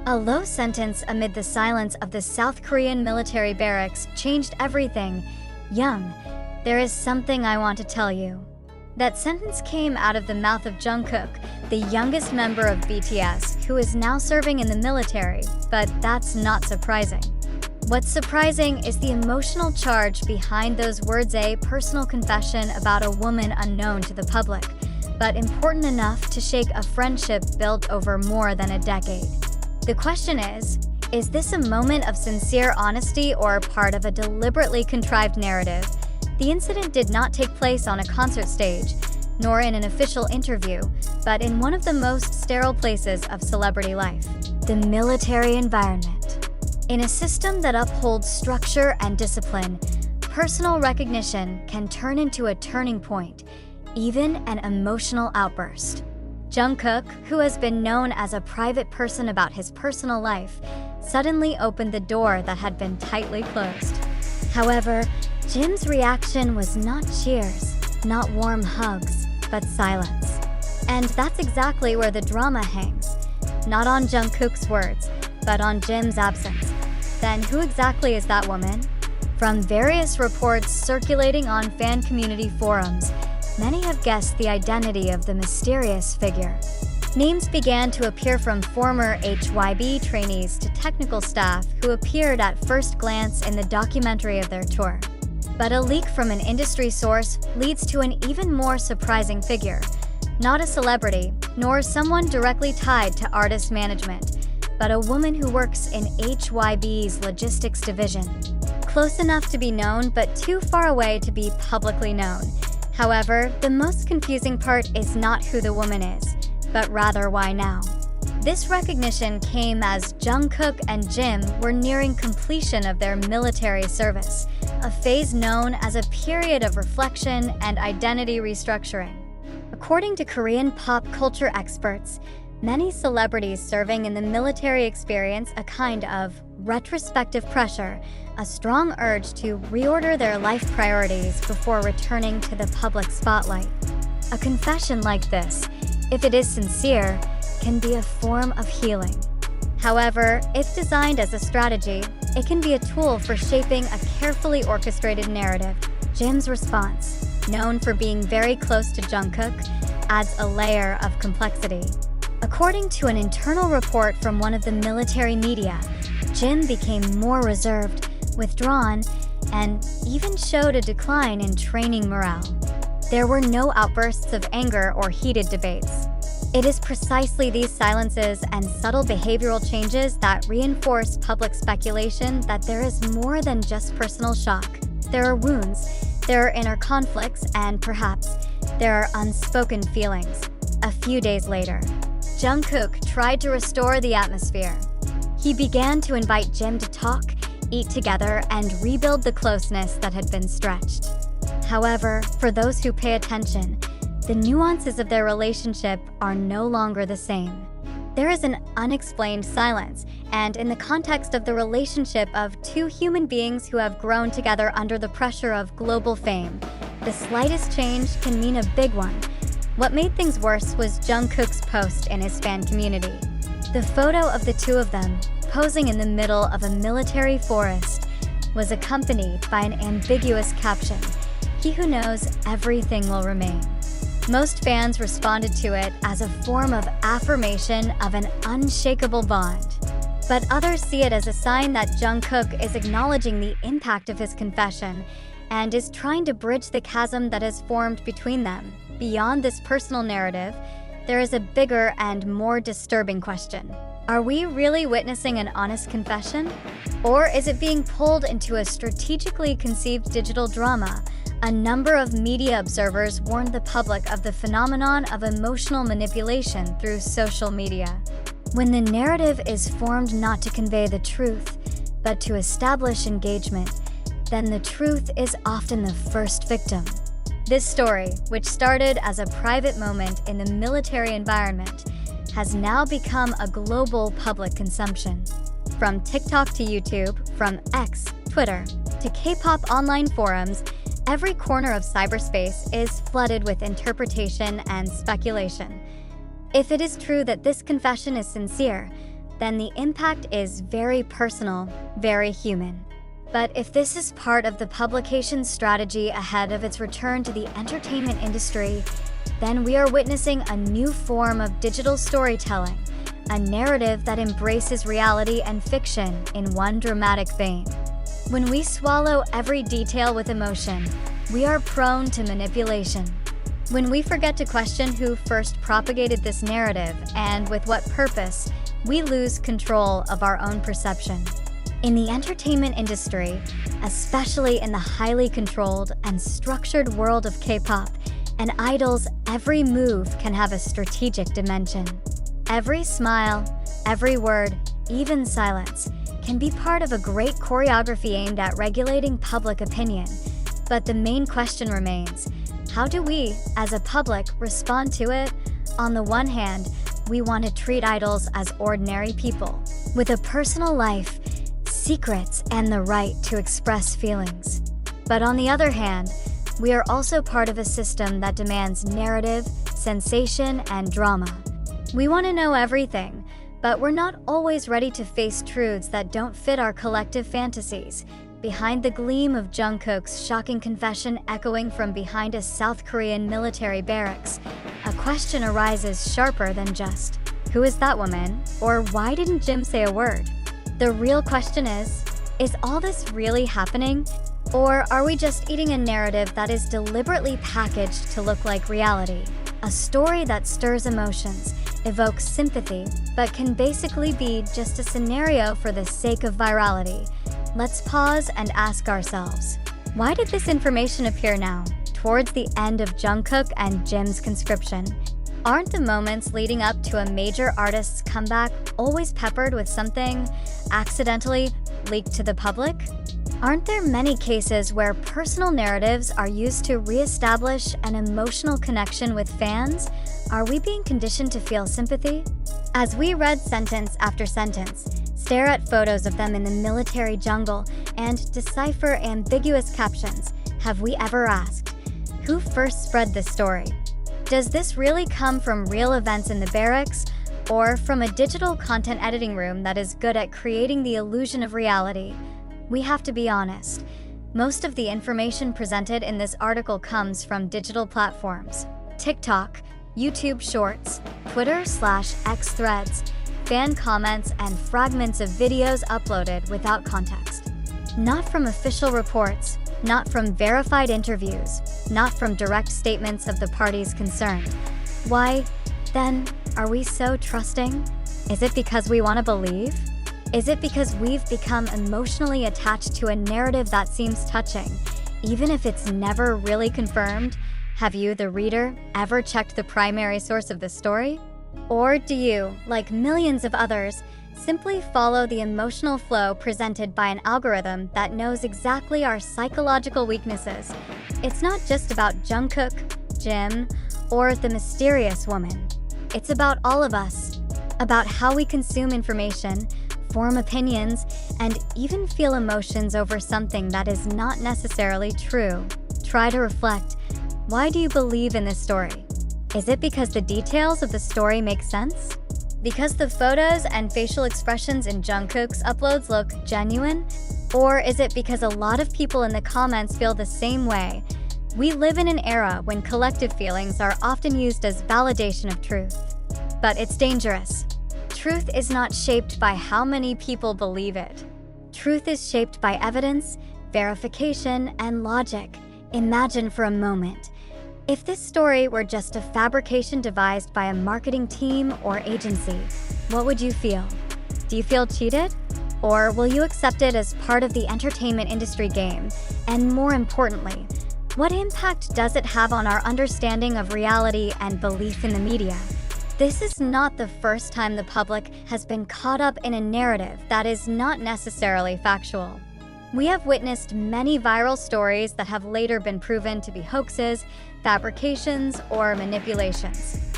A low sentence amid the silence of the South Korean military barracks changed everything. "Young, there is something I want to tell you." That sentence came out of the mouth of JUNGKOOK, the youngest member of BTS, who is now serving in the military, but that's not surprising. What's surprising is the emotional charge behind those words, a personal confession about a woman unknown to the public, but important enough to shake a friendship built over more than a decade. The question is this a moment of sincere honesty or part of a deliberately contrived narrative? The incident did not take place on a concert stage, nor in an official interview, but in one of the most sterile places of celebrity life, the military environment. In a system that upholds structure and discipline, personal recognition can turn into a turning point, even an emotional outburst. JUNGKOOK, who has been known as a private person about his personal life, suddenly opened the door that had been tightly closed. However, Jim's reaction was not cheers, not warm hugs, but silence. And that's exactly where the drama hangs. Not on JUNGKOOK's words, but on Jim's absence. Then who exactly is that woman? From various reports circulating on fan community forums, many have guessed the identity of the mysterious figure. Names began to appear from former HYB trainees to technical staff who appeared at first glance in the documentary of their tour. But a leak from an industry source leads to an even more surprising figure. Not a celebrity, nor someone directly tied to artist management, but a woman who works in HYB's logistics division. Close enough to be known, but too far away to be publicly known. However, the most confusing part is not who the woman is, but rather why now. This recognition came as JUNGKOOK and Jim were nearing completion of their military service, a phase known as a period of reflection and identity restructuring. According to Korean pop culture experts, many celebrities serving in the military experience a kind of retrospective pressure, a strong urge to reorder their life priorities before returning to the public spotlight. A confession like this, if it is sincere, can be a form of healing. However, if designed as a strategy, it can be a tool for shaping a carefully orchestrated narrative. Jim's response, known for being very close to JUNGKOOK, adds a layer of complexity. According to an internal report from one of the military media, Jim became more reserved, withdrawn, and even showed a decline in training morale. There were no outbursts of anger or heated debates. It is precisely these silences and subtle behavioral changes that reinforce public speculation that there is more than just personal shock. There are wounds, there are inner conflicts, and perhaps there are unspoken feelings. A few days later, JUNGKOOK tried to restore the atmosphere. He began to invite Jim to talk, eat together, and rebuild the closeness that had been stretched. However, for those who pay attention, the nuances of their relationship are no longer the same. There is an unexplained silence, and in the context of the relationship of two human beings who have grown together under the pressure of global fame, the slightest change can mean a big one. What made things worse was JUNGKOOK's post in his fan community. The photo of the two of them, posing in the middle of a military forest, was accompanied by an ambiguous caption, "He who knows everything will remain." Most fans responded to it as a form of affirmation of an unshakable bond. But others see it as a sign that JUNGKOOK is acknowledging the impact of his confession and is trying to bridge the chasm that has formed between them. Beyond this personal narrative, there is a bigger and more disturbing question. Are we really witnessing an honest confession? Or is it being pulled into a strategically conceived digital drama? A number of media observers warned the public of the phenomenon of emotional manipulation through social media. When the narrative is formed not to convey the truth, but to establish engagement, then the truth is often the first victim. This story, which started as a private moment in the military environment, has now become a global public consumption. From TikTok to YouTube, from X, Twitter, to K-pop online forums, every corner of cyberspace is flooded with interpretation and speculation. If it is true that this confession is sincere, then the impact is very personal, very human. But if this is part of the publication's strategy ahead of its return to the entertainment industry, then we are witnessing a new form of digital storytelling, a narrative that embraces reality and fiction in one dramatic vein. When we swallow every detail with emotion, we are prone to manipulation. When we forget to question who first propagated this narrative and with what purpose, we lose control of our own perception. In the entertainment industry, especially in the highly controlled and structured world of K-pop, an idol's every move can have a strategic dimension. Every smile, every word, even silence, can be part of a great choreography aimed at regulating public opinion. But the main question remains, how do we, as a public, respond to it? On the one hand, we want to treat idols as ordinary people, with a personal life, secrets, and the right to express feelings. But on the other hand, we are also part of a system that demands narrative, sensation, and drama. We want to know everything, but we're not always ready to face truths that don't fit our collective fantasies. Behind the gleam of JUNGKOOK's shocking confession echoing from behind a South Korean military barracks, a question arises sharper than just, who is that woman? Or why didn't Jim say a word? The real question is all this really happening? Or are we just eating a narrative that is deliberately packaged to look like reality? A story that stirs emotions, evokes sympathy, but can basically be just a scenario for the sake of virality. Let's pause and ask ourselves, why did this information appear now, towards the end of JUNGKOOK and Jim's conscription? Aren't the moments leading up to a major artist's comeback always peppered with something accidentally leaked to the public? Aren't there many cases where personal narratives are used to reestablish an emotional connection with fans? Are we being conditioned to feel sympathy? As we read sentence after sentence, stare at photos of them in the military jungle, and decipher ambiguous captions, have we ever asked, who first spread this story? Does this really come from real events in the barracks, or from a digital content editing room that is good at creating the illusion of reality? We have to be honest. Most of the information presented in this article comes from digital platforms: TikTok, YouTube Shorts, Twitter/X Threads, fan comments, and fragments of videos uploaded without context. Not from official reports, not from verified interviews, not from direct statements of the parties concerned. Why, then, are we so trusting? Is it because we want to believe? Is it because we've become emotionally attached to a narrative that seems touching, even if it's never really confirmed? Have you, the reader, ever checked the primary source of the story? Or do you, like millions of others, simply follow the emotional flow presented by an algorithm that knows exactly our psychological weaknesses? It's not just about JUNGKOOK, Jim, or the mysterious woman. It's about all of us, about how we consume information, form opinions, and even feel emotions over something that is not necessarily true. Try to reflect. Why do you believe in this story? Is it because the details of the story make sense? Because the photos and facial expressions in JUNGKOOK's uploads look genuine? Or is it because a lot of people in the comments feel the same way? We live in an era when collective feelings are often used as validation of truth. But it's dangerous. Truth is not shaped by how many people believe it. Truth is shaped by evidence, verification, and logic. Imagine for a moment, if this story were just a fabrication devised by a marketing team or agency, what would you feel? Do you feel cheated? Or will you accept it as part of the entertainment industry game? And more importantly, what impact does it have on our understanding of reality and belief in the media? This is not the first time the public has been caught up in a narrative that is not necessarily factual. We have witnessed many viral stories that have later been proven to be hoaxes, fabrications, or manipulations.